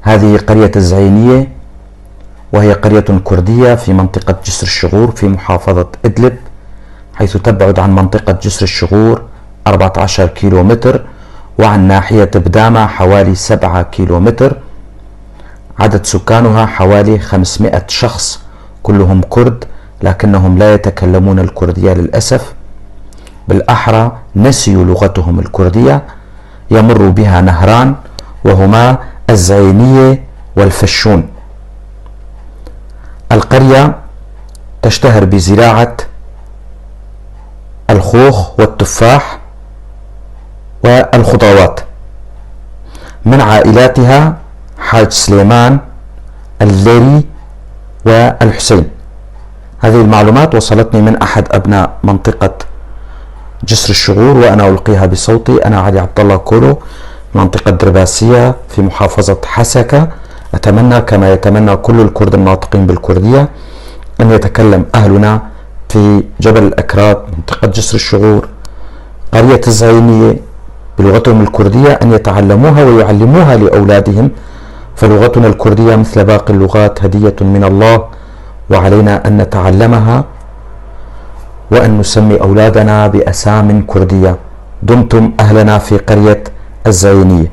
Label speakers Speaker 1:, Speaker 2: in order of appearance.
Speaker 1: هذه قرية الزعينية، وهي قرية كردية في منطقة جسر الشغور في محافظة إدلب، حيث تبعد عن منطقة جسر الشغور 14 كيلومتر، وعن ناحية بدامة حوالي 7 كيلومتر. عدد سكانها حوالي 500 شخص، كلهم كرد، لكنهم لا يتكلمون الكردية للأسف، بالأحرى نسيوا لغتهم الكردية. يمر بها نهران وهما الزعينية والفشون. القرية تشتهر بزراعة الخوخ والتفاح والخضروات. من عائلاتها حاج سليمان، الليري، والحسين. هذه المعلومات وصلتني من أحد أبناء منطقة جسر الشغور، وأنا ألقيها بصوتي. أنا علي عبد الله كولو، منطقة درباسية في محافظة حسكة. أتمنى كما يتمنى كل الكرد الناطقين بالكردية أن يتكلم أهلنا في جبل الأكراد، منطقة جسر الشغور، قرية الزعينية بلغتهم الكردية، أن يتعلموها ويعلموها لأولادهم، فلغتنا الكردية مثل باقي اللغات هدية من الله، وعلينا أن نتعلمها وأن نسمي أولادنا بأسام كردية. دمتم أهلنا في قرية الزعينية.